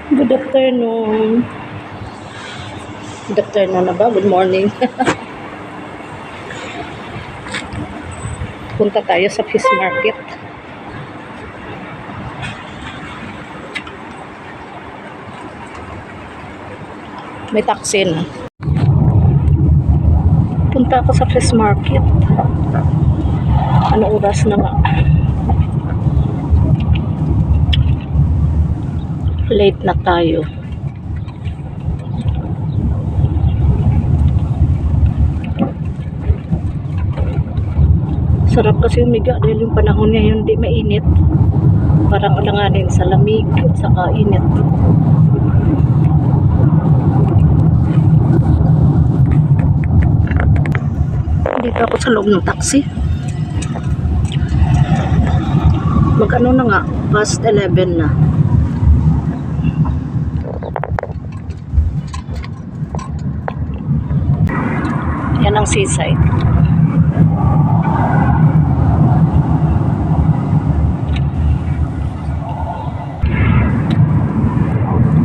Good afternoon. Good afternoon na ba? Good morning. Punta tayo sa fish market. May taxi na. Punta ako sa fish market. Ano oras na nga? Late na tayo. Sarap kasi umiga dahil yung panahon ngayon di mainit. Parang alanganin sa lamig at saka init. Dito ako sa loob ng taxi. Mag-ano na nga, past 11 na. Yan ang seaside.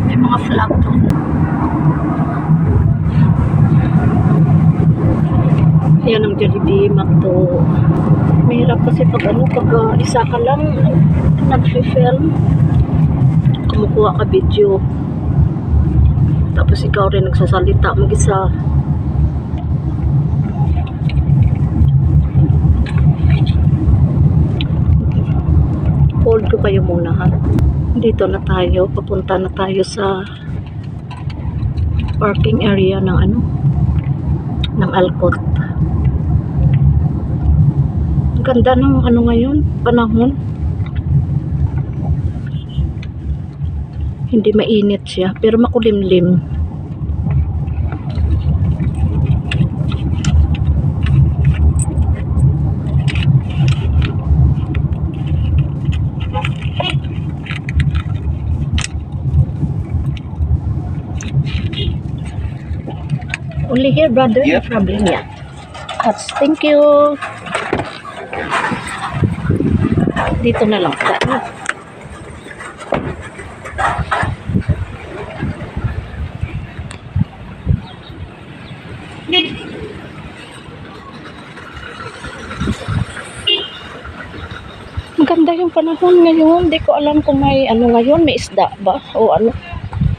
May mga flag doon. Yan ang Jollibee, McDo. Mahirap kasi pag isa ka lang nag-film, kumukuha ka video, tapos ikaw rin nagsasalita mag-isa. Hold ko kayo muna ha. Dito na tayo, papunta na tayo sa parking area ng ng Alcott. Ganda ng ngayon, panahon. Hindi mainit siya, pero makulimlim. Only here, brother? Yeah. No problem, yeah. Thank you. Dito na lang. Maganda yung panahon ngayon. Hindi ko alam kung may ngayon. May isda ba? O ano?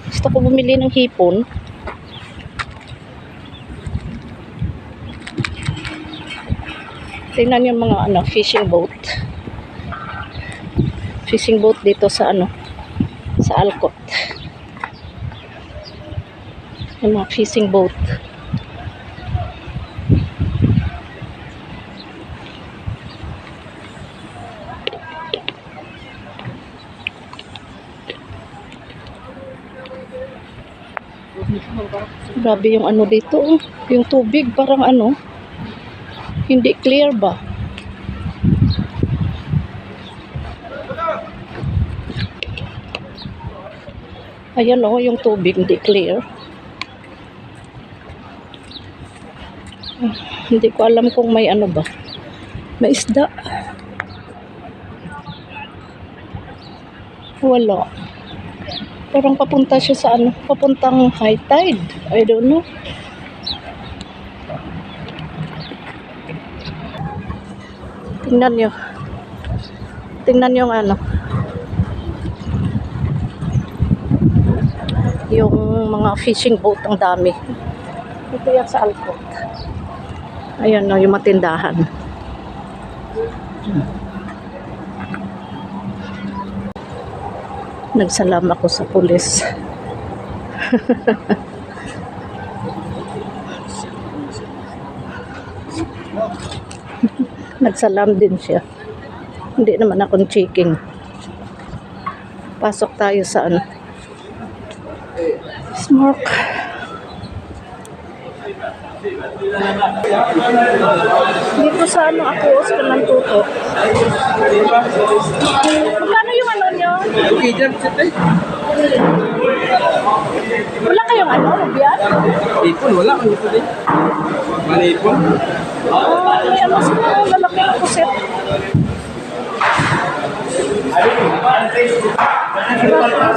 Gusto ko bumili ng hipon. Tingnan yung mga fishing boat. Fishing boat dito sa sa Alcott. Yung mga fishing boat. Grabe yung dito. Yung tubig parang hindi clear ba? Ayan yung tubig hindi clear. Hindi ko alam kung may ba. May isda. Wala. Parang papunta siya sa papuntang high tide. I don't know. Tingnan nyo. Tingnan yung yung mga fishing boat ang dami. Ito yan sa Alcott. Ayan yung matindahan. Nagsalam ako sa pulis. Nagsalam din siya. Hindi naman akong checking. Pasok tayo sa Smoke. Dito sa ako, Oscar ng Tuto. Magkano yung nyo? Wala kayong rubian? Ipon, wala. Mali ipon. May siguro lalaki ng pusit.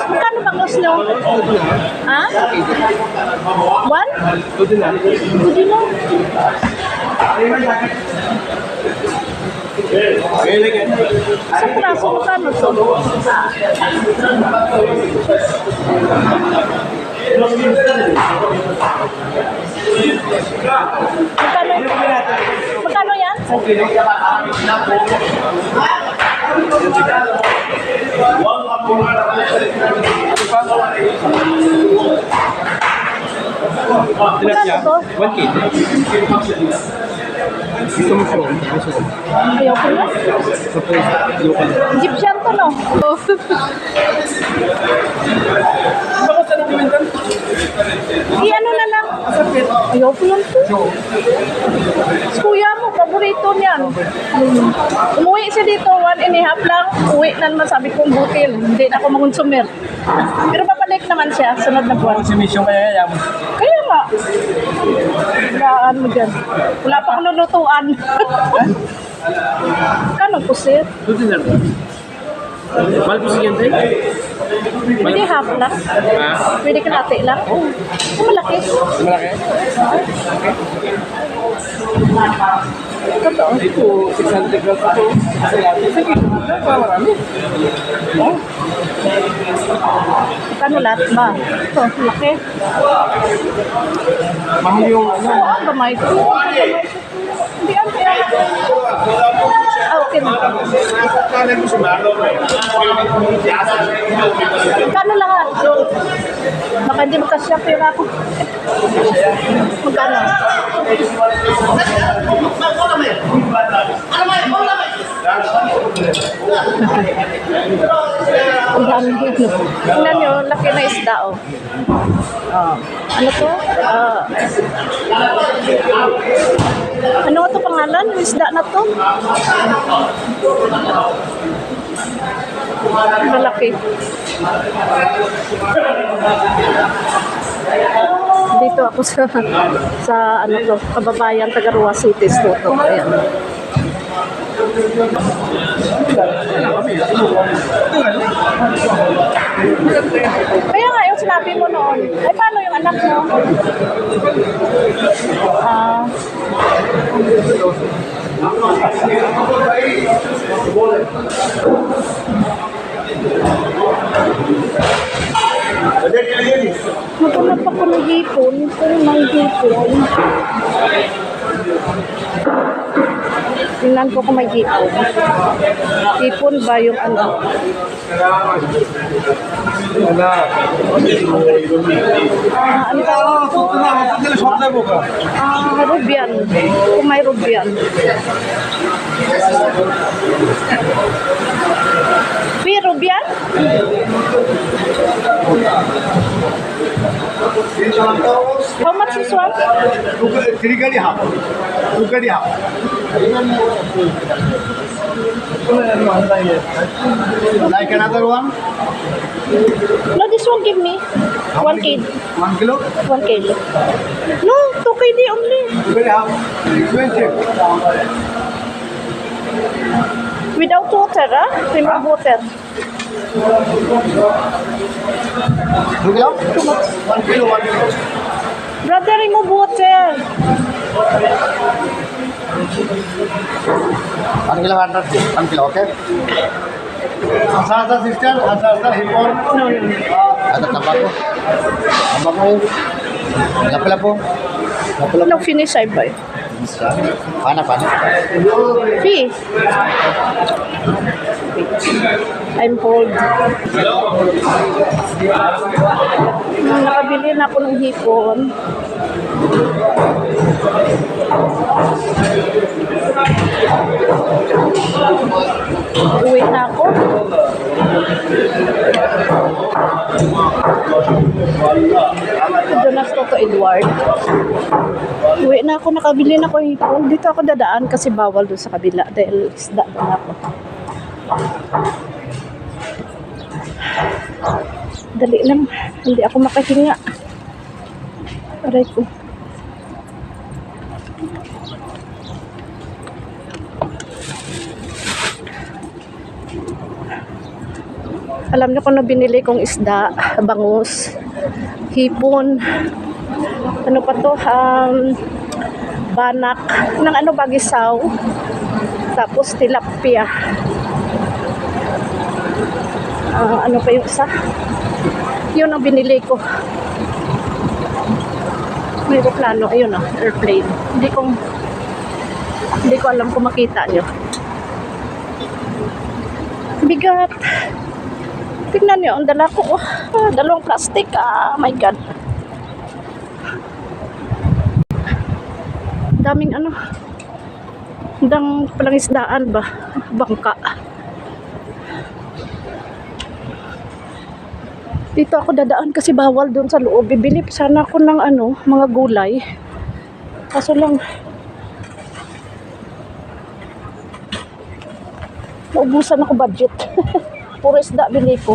Magkano bang Tapos no? Ha? One? Ito na. Pwede na. Okay, lagyan. Sa praso, magkano to? Magkano yan? Tilapia, to? 1 kg. Gusto mo siya? Gusto ko. Ayaw ko na. Sa place, local. Egyptian to, no? Baka sa dokumentan? I-ano na lang. Ayaw ko lang to. Kuya mo, paborito niyan. Umuwi siya dito, 1.5 lang. Uwi na naman, sabi kong butil. Hindi na ako mangonsumer. Pero babalik naman siya, sunod na buwan. Consumption kaya yan mo. Kaya nga. Wala mo dyan. Wala pa akong lulutuan. Kano po, sir? Ito din na. Mahal po sige tayo? Pwede half lang? Ha? Pwede kalate lang? Oo. Malaki. Malaki? Totoo. Ito, 600 grams ito. Sige, marami. Oh? Kano lahat ba? Ito, laki. Mahal yung ano. Oo, ang gamay ko. Hindi ang kaya. Ah, okay na. Kano lahat? Baka hindi magkasya pera ako. Magkano? Ang dami dito. Tingnan nyo, laki na isda, oh. Ano to? Ano to pangalan? Yung isda na to? Malaki. Dito ako sa ano to, kababayan Tagaruwa City to. Ayan. Kaya nga yung sinabi mo noon, ay paano yung anak mo? Maghanap ako ng hipon, pero may hipon. Tingnan ko kung may hipon. Hipon ba yung ano? Ano ba? Rubian. Kung may rubian. May rubian? How much is one? 3 kg half. 2 kg half. Like another one? No, this one give me 1 kg. 1 kilo? 1 kg. No, 2 kg only. 2 kg half. Expensive. Without water, ah? Remove water. 2 kilo? 1 kilo, 1 kilo. Brother, remove water. 1 kilo 100. 1 kilo, okay? Asa sister, asa hipon. Ada tabako. Tabako yun. Lapo-lapo. Lapo-lapo. No, finish, I buy. Pana. See? I'm bold. Nakabili na ako ng hipon. Uwi na ako. Doon na to Edward. Uwi na ako, nakabili na ako ng hipon. Dito ako dadaan kasi bawal doon sa kabila dahil isda doon ako. Dali lang, hindi ako makahinga. Aray ko. Alam niyo kung ano binili kong isda, bangus, hipon, ano pa to, banak, ng ano bagisaw, tapos tilapia. Ano pa yung isa? Yun ang binili ko. May aeroplano, ayun airplane. Hindi ko alam kung makita nyo. Bigat. Tingnan nyo, ang dala ko. Dalawang plastic. My God. Daming dang palangisdaan ba? Bangka. Dito ako dadaan kasi bawal doon sa loob. Bibili sana ako ng mga gulay. Kaso lang, naubusan ako budget. Puro isda bili ko.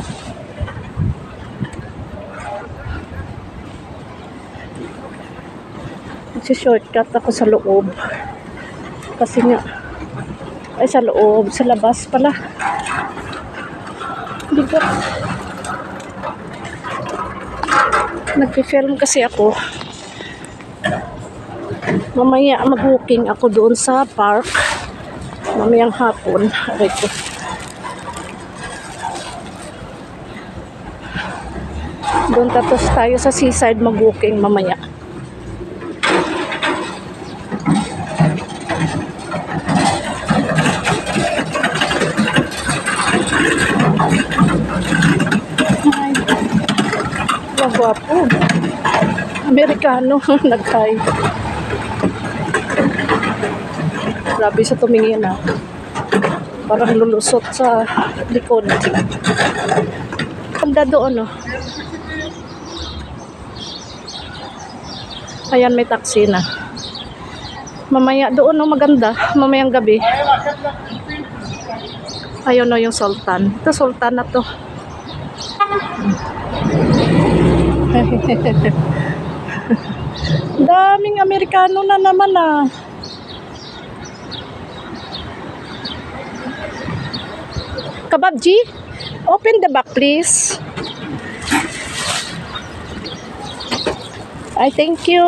Shortcut ako sa loob. Kasi nga, sa loob, sa labas pala. Bigat. Nag-film kasi ako. Mamaya mag-walking ako doon sa park. Mamayang hapon. Aray ko. Doon tapos tayo sa seaside mag-walking mamaya. Ay, gwapo. Amerikano. Nag-hi. Grabe sa tumingin parang lulusot sa likod. Ganda doon Ayan, may taxi na. Mamaya doon maganda. Mamayang gabi. Ayun yung Sultan. Ito Sultan na to. Daming Amerikano na naman Kababji, open the back please. I thank you.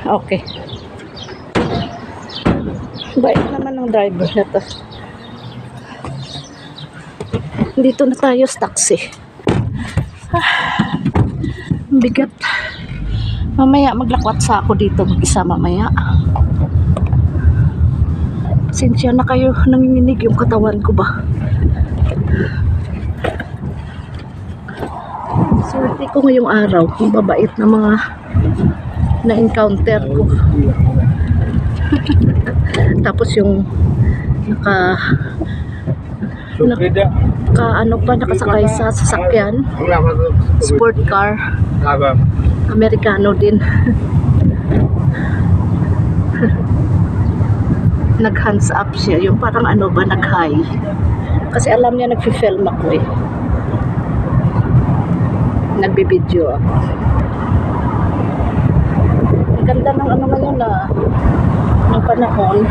Okay. Bait naman ng driver na to. Dito na tayo sa taxi. Bigat. Mamaya maglakwat sa ako dito mag-isa mamaya. Sinsya na kayo, nanginginig yung katawan ko ba? Swerte ko ngayong araw, yung babait na mga na-encounter ko. Tapos yung nakasakay sa sasakyan, sport car, Amerikano din. Nag-hands up siya, yung parang nag-hi. Kasi alam niya nag-film ako nagbibideo ako. Ang ganda ng ngayon ng panahon.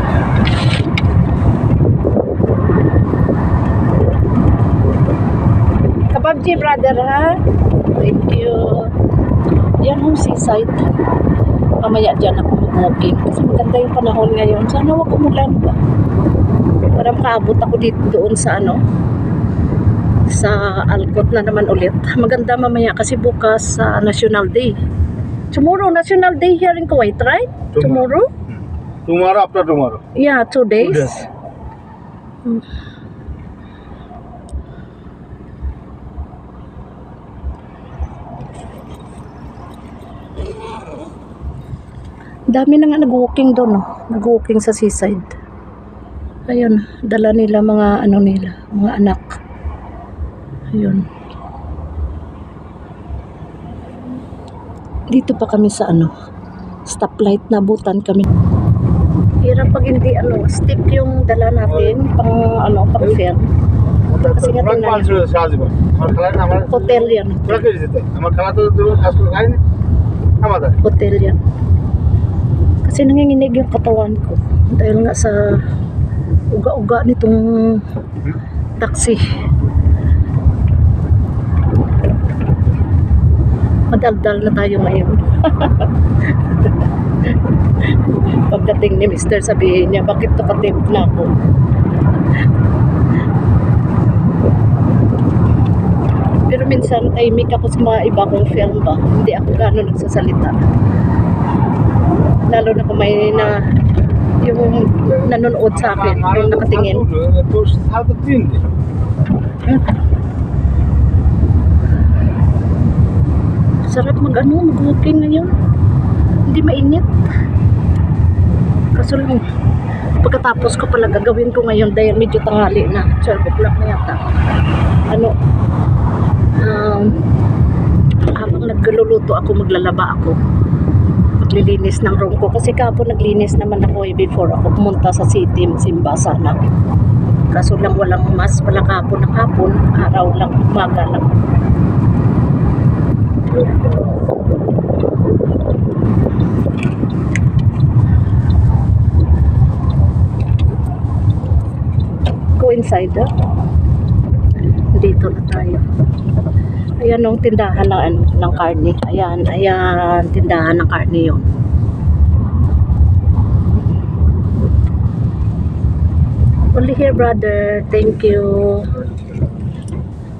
Kababji brother thank you. Yan yung seaside. Mamaya dyan ako mag-walking kasi maganda yung panahon ngayon. Sana wag umulan ba? Para makaabot ako dito doon sa sa Alcott na naman ulit. Maganda mamaya kasi bukas National Day. Tomorrow National Day here in Kuwait, right? Tomorrow? Tomorrow after tomorrow. Yeah, 2 days. 2 days. Dami na nga nag-walking doon, nag-walking sa seaside. Ayun, dala nila mga mga anak. Ayun. Dito pa kami sa stoplight, nabutan kami. Hirap pag hindi stick yung dala natin pang pang-film. Kasi nga tingnan niyo. Hotel yan. Hotel yan. Kasi nanginginig yung katawan ko dahil nga sa Uga-uga nitong taxi. Madaldal na tayo ngayon. Pagdating ni Mr. sabihin niya, bakit nakatimp na ako? Pero minsan tahimik ako sa mga iba kong film ba. Hindi ako gano'n nagsasalita. Lalo na kung may na yung nanonood sa akin, yung nakatingin. Sarap mag-walking ngayon. Hindi mainit. Kaso lang, pagkatapos ko pala gagawin ko ngayon dahil medyo tanghali na. 12 o'clock na yata. Habang nagluluto ako, maglalaba ako. Maglilinis ng room ko. Kasi kahapon naglinis naman ako before ako pumunta sa city, simba sana. Kaso lang walang mas pala kahapon ng hapon. Araw lang, umaga lang. Go inside, dito na tayo. Ayan yung tindahan ng karne. Ayan, tindahan ng karne yun. Only here, brother. Thank you.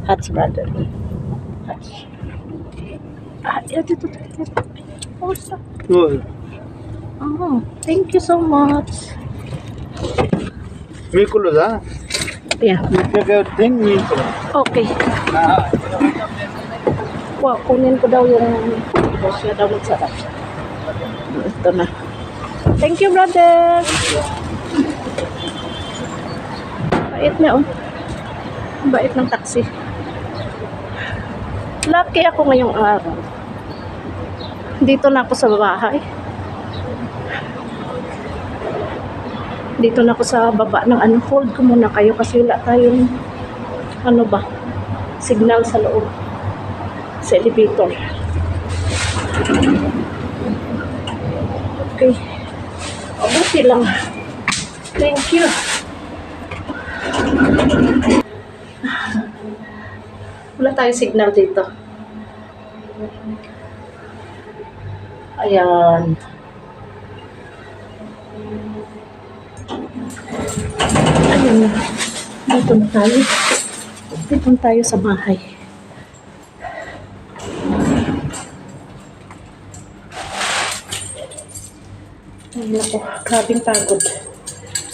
Hats, brother. Hats. Dito. Oh, thank you so much. Mikulo da? Yeah. Thing Mikulo. Okay. Wow, kunin ko daw yung boss niya daw magsarap. Ito na. Thank you, brother. Bait na, oh. Bait ng taxi. Lucky ako ngayong araw. Dito na ako sa bahay. Dito na ako sa baba ng ano. Hold ko muna kayo kasi wala tayong ano ba, signal sa loob. Sa elevator. Okay. Buti lang. Thank you. Wala tayong signal dito. Ayan. Ayan na. Dito na tayo. Dito na tayo sa bahay. Ay, naku, grabing pagod.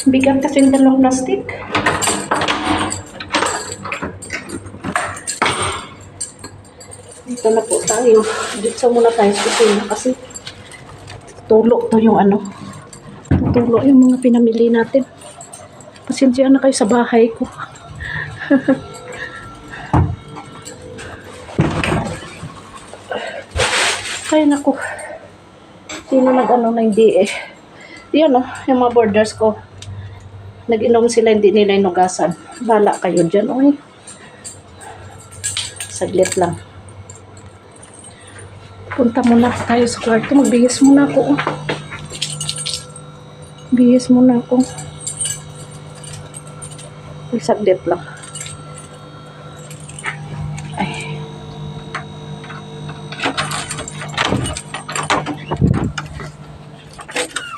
Bigat kasi yung dalawang plastic. Dito na po tayo. Dito muna tayo sa kusina kasi tulo to yung ano. Tulo yung mga pinamili natin. Pasensya na kayo sa bahay ko. Ay, naku. Sino nag-ano na hindi eh. Yan yung mga borders ko. Nag-inom sila, hindi nila inugasan. Bala kayo dyan, oy. Saglit lang. Punta muna tayo sa kwarto. Magbihis muna ako. Bihis muna ako. Uy, saglit lang. Ay.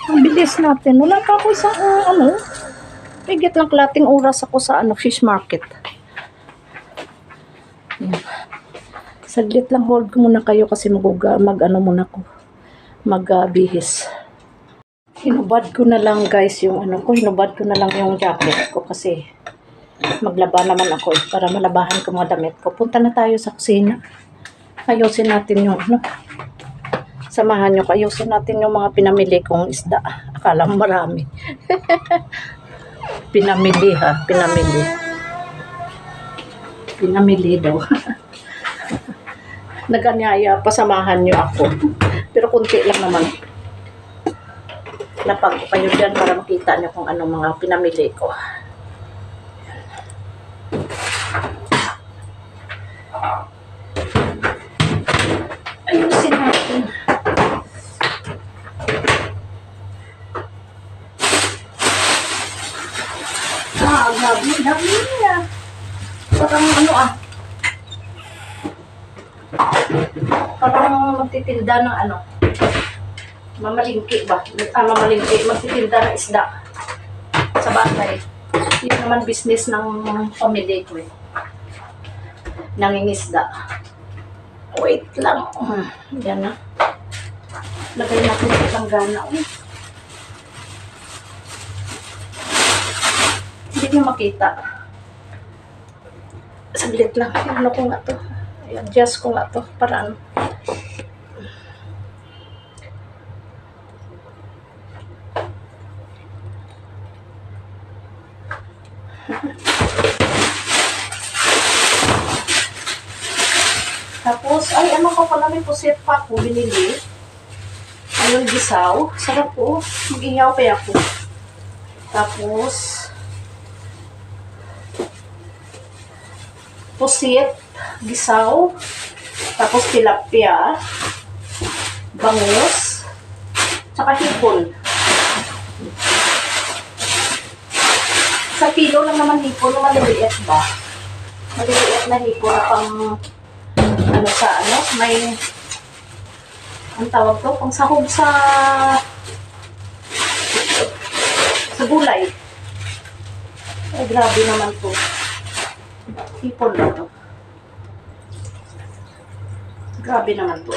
Ang bilis natin. Wala pa ako sa higit lang kalating oras ako sa fish market. Yan. Saglit lang, hold ko muna kayo kasi mag-ano muna ko. Magbihis. Hinubad ko na lang guys yung hinubad ko na lang yung jacket ko kasi maglaba naman ako para malabahan ko mga damit ko. Punta na tayo sa kusina. Ayusin natin yung samahan nyo, ayusin natin yung mga pinamili kong isda. Akala mo marami. Pinamili ha, pinamili. Pinamili daw. Naganyaya, pasamahan nyo ako. Pero kunti lang naman. Lapag ko kayo dyan para makita nyo kung anong mga pinamili ko. Ayusin natin. kang ano parang magtitinda ng ano, mamalingki ba? Mamalingki, magtitinda ng isda sa bahay. Yun naman business ng pamilya ko eh. Nangingisda. Wait lang. Yan na. Lagay natin sa tanggana. Hindi nyo makita. Saglit lang. Ano ko nga to? I-adjust ko nga to. Para ano. Tapos, ay, ano ko pala, may pusit pa ako binili. Ayun, gisaw. Sarap po. Mag-ihaw kaya ako. Tapos, pusit, gisaw. Tapos, tilapia. Bangus. Tsaka hipon. Sa kilo lang naman hipon. Maliliit ba? Maliliit na hipon na pang ano sa ano, may ang tawag to, pang sahog sa gulay. Ay, grabe naman to. Hipon na to. Grabe naman to.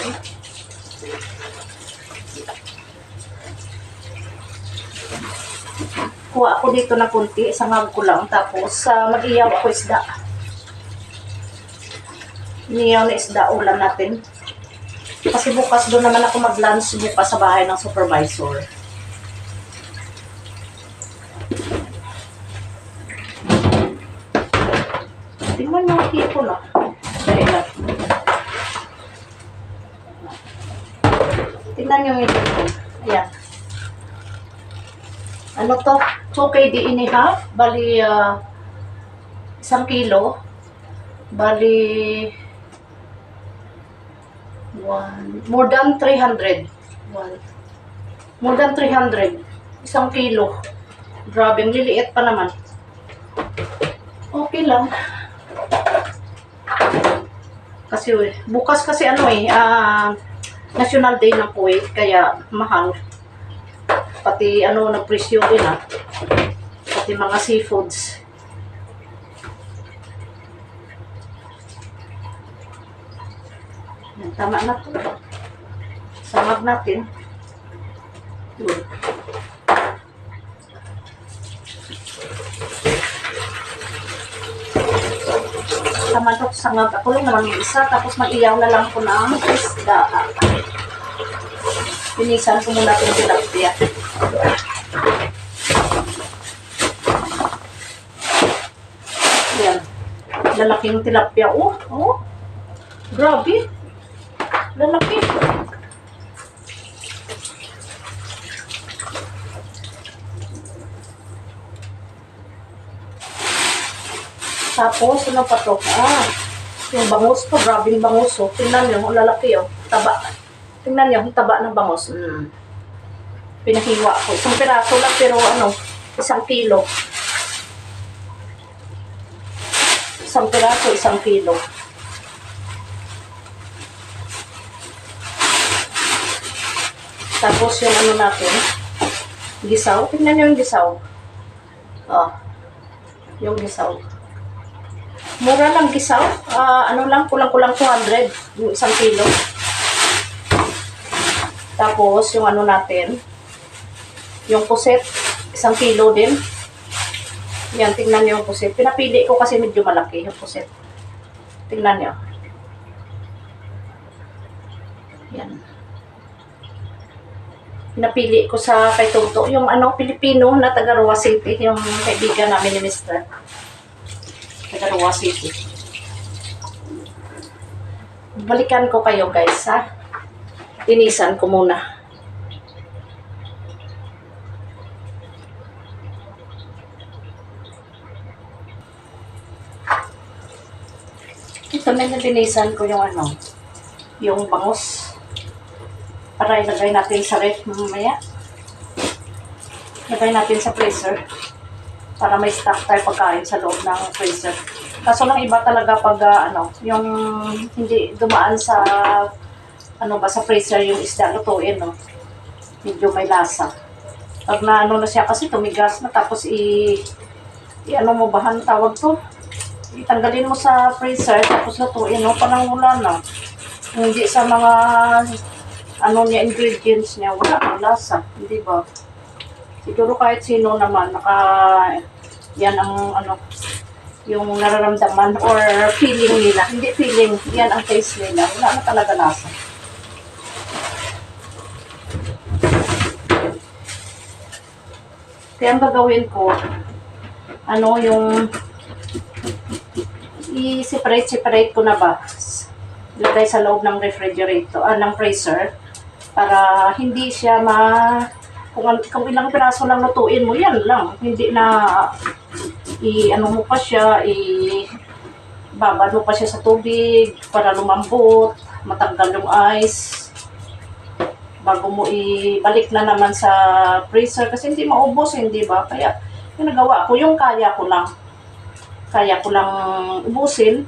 Kuha ako dito na kunti, sangag ko lang, tapos mag-iyaw ako isda. Iniyaw na isda, ulam natin. Kasi bukas doon naman ako mag-lunch bukas sa bahay ng supervisor. Tingnan yung hipon na. Dahil na. Tingnan yung hipon. Ayan. Ano to? 2 kg inihap. Bali, 1 kilo. Bali, more than 300. More than 300. 1 kilo. Grabe, ang liliit pa naman. Okay lang. Kasi bukas kasi ano National Day ng Kuwait, kaya mahal. Pati ano, nagpresyo din pati mga seafoods. Tama na to. Sangag natin. Yun. Tama to, sangag. Ako lang naman yung isa. Tapos mag-iyaw na lang ko ng isda. Pinisan ko muna itong tilapia. Yan. Lalaking tilapia. Oh. Grabe. Lalaki. Tapos, ano pa to? Yung bangus to. Grabe yung bangus. Tingnan nyo, ang lalaki. Taba. Tingnan nyo, ang taba ng bangus. Pinahiwa ko. 1 piraso lang, pero 1 kilo. 1 piraso, 1 kilo. Tapos yung ano natin, gisaw. Tingnan nyo yung gisaw. Yung gisaw. Mura lang gisaw. Kulang-kulang 200. Yung 1 kilo. Tapos yung ano natin, yung puset, 1 kilo din. Yan, tingnan nyo yung puset. Pinapili ko kasi medyo malaki yung puset. Tingnan nyo. Yan. Napili ko sa kay Toto, yung Pilipino na taga Roa City, yung kaibigan namin ni Mr. Taga Roa City. Balikan ko kayo guys, Tinisan ko muna. Ito na tinisan ko yung yung bangus. Para ilagay natin sa ref mamaya. Ilagay natin sa freezer. Para may stock tayo pagkain sa loob ng freezer. Kaso lang iba talaga pag yung hindi dumaan sa sa freezer yung isda lutuin, no. Medyo may lasa. Pag na na siya kasi tumigas na tapos mo bahan tawag to. Itanggalin mo sa freezer tapos lutuin, no, parang wala na. Hindi sa mga niya ingredients niya wala ang lasa, hindi ba? Siguro kahit sino naman yan ang yung nararamdaman or feeling nila. Hindi feeling, yan ang taste nila. Wala na talaga lasa. Kaya ang gagawin ko, yung i-separate ko na ba? Ilagay sa loob ng refrigerator, ng freezer, para hindi siya kung ilang piraso lang lutuin mo, yan lang. Hindi na mo pa siya, babad mo pa siya sa tubig para lumambot, matanggal yung ice bago mo ibalik na naman sa freezer kasi hindi maubos, hindi ba? Kaya yung nagawa ko, yung kaya ko lang ubusin.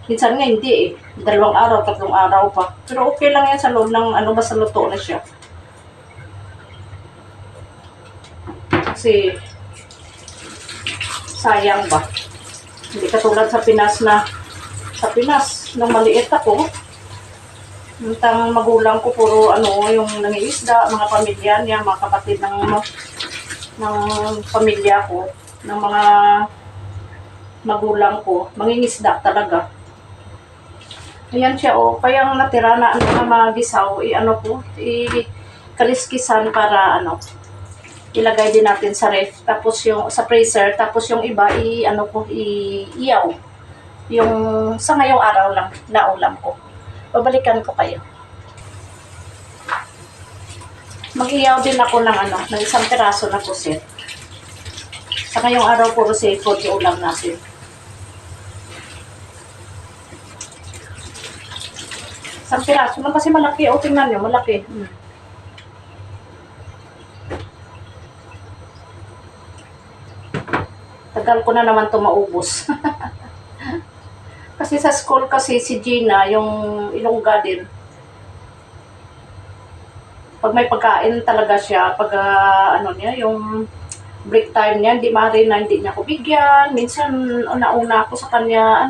Minsan nga hindi 2 araw, 3 araw pa, pero okay lang yan sa loob ng basta luto na siya. Kasi sayang ba? Hindi katulad sa Pinas nung maliit ako, ang magulang ko puro yung nangiisda, mga pamilya niya, mga kapatid ng pamilya ko, ng mga magulang ko, mangingisda talaga. Ayan siya, kaya ang natira na magisaw, kaliskisan para ilagay din natin sa ref, tapos yung sa freezer, tapos yung iba iyaw. Yung sa ngayong araw lang na ulam ko. Babalikan ko kayo. Mag-iyaw din ako ng ng 1 piraso na pusit. Sa ngayong araw puro seafood yung ulam natin. Isang piraso lang kasi malaki. Tingnan nyo, malaki. Tagal ko na naman ito maubos. Kasi sa school kasi si Gina, yung Ilongga din. Pag may pagkain talaga siya, pag yung break time niya, hindi maaari na hindi niya ako bigyan. Minsan, una ako sa kanya,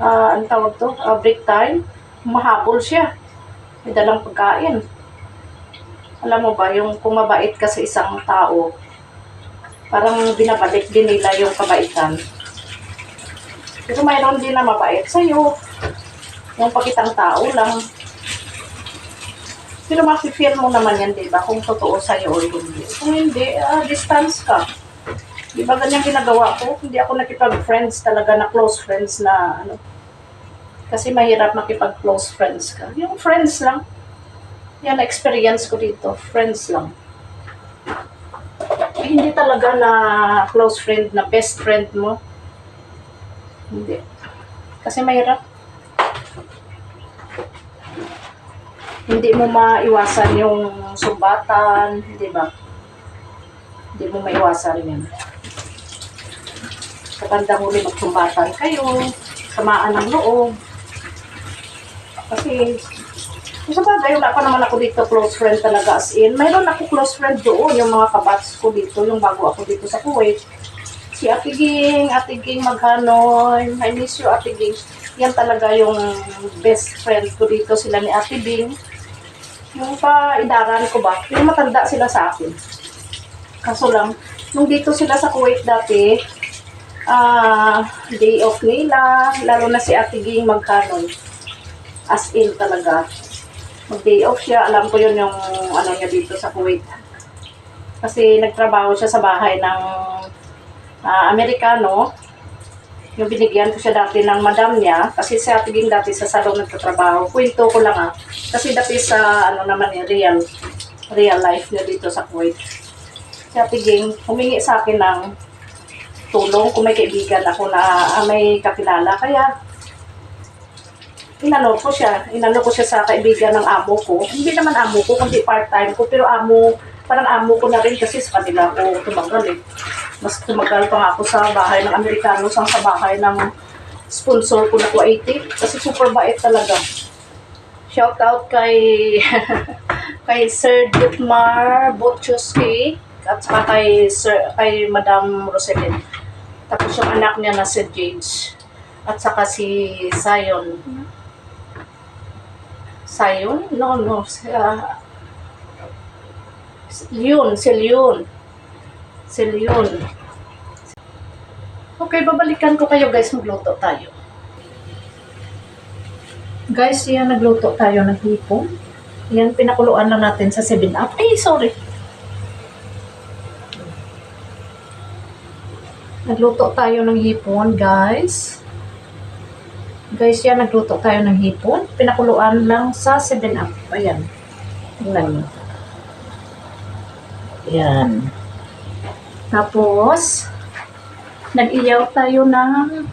ang tawag to, break time, mahabol siya. May dalang pagkain. Alam mo ba, yung kung mabait ka sa isang tao, parang binabalik din nila yung kabaitan. Pero mayroon din na mabait sa'yo. Yung pakitang tao lang. Pero mafe-feel mo naman yan, diba? Kung totoo sa'yo o hindi. Kung hindi, distance ka. Diba ganyan ginagawa ko? Hindi ako nakipag-friends talaga na close friends na Kasi mahirap makipag-close friends ka. Yung friends lang. Yan, na-experience ko dito. Friends lang. Hindi talaga na close friend, na best friend mo. Hindi. Kasi mahirap. Hindi mo maiwasan yung sumbatan, di ba? Hindi mo maiwasan yan. Kapandang uli magsumbatan kayo, samaan ng loob. Kasi, sa bagay, wala pa naman ako dito close friend talaga as in. Mayroon ako close friend doon, yung mga kabats ko dito, yung bago ako dito sa Kuwait. Si Ate Ging Maghanoy, I miss you Ate Ging. Yan talaga yung best friend ko dito, sila ni Ate Bing. Yung pa-idaran ko ba, yung matanda sila sa akin. Kaso lang, nung dito sila sa Kuwait dati, day off nila, lalo na si Ate Ging Maghanoy. As in talaga. Mag-day off siya. Alam ko yun yung niya dito sa Kuwait. Kasi nagtrabaho siya sa bahay ng Amerikano. Yung binigyan ko siya dati ng madam niya. Kasi sa Ate Ging dati sa salon nagtatrabaho. Kwento ko lang Kasi dati sa real life niya dito sa Kuwait. Si Ate Ging humingi sa akin ng tulong kung may kaibigan ako na may kakilala. Kaya inano ko siya sa kaibigan ng amo ko. Hindi naman amo ko, kundi part-time ko, pero amo parang amo ko na rin kasi sa kanila ako tumagal eh. Mas tumagal pa nga ako sa bahay ng Amerikano sa bahay ng sponsor ko na Kuwaiti kasi super bait talaga. Shout out kay kay Sir Dietmar Botchowski at saka kay Madam Roselyn. Tapos yung anak niya na si James at saka si Zion. Zion? No. Si Leon. Okay, babalikan ko kayo guys, magluto tayo. Guys, yan, nagluto tayo ng hipon. Yan, pinakuluan lang natin sa 7-Up. Ay, sorry. Nagluto tayo ng hipon, guys. Guys, yan, nagluto tayo ng hipon. Pinakuluan lang sa 7-Up. Ayan. Tingnan mo. Yan. Tapos, nag-iyaw tayo ng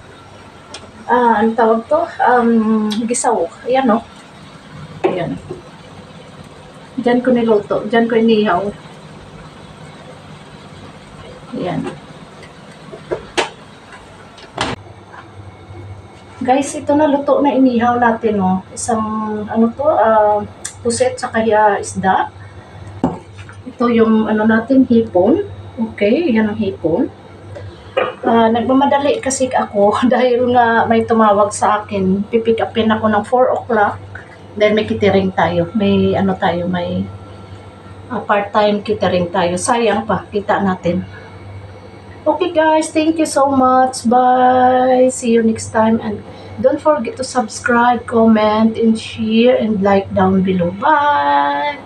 ano tawag to? Gisaw. Ayan, no? Ayan. Diyan ko niluto. Diyan ko inihaw. Ayan. Guys, ito na luto na inihaw natin, no? Isang, ano to? Puset sa kaya isda. Ito yung, ano natin, hipon. Okay, yan ang hipon. Nagmamadali kasi ako dahil nga may tumawag sa akin. Pipick upin ako ng 4 o'clock. Then may catering tayo. May ano tayo, may part-time catering tayo. Sayang pa, kita natin. Okay guys, thank you so much. Bye! See you next time. And don't forget to subscribe, comment, and share, and like down below. Bye!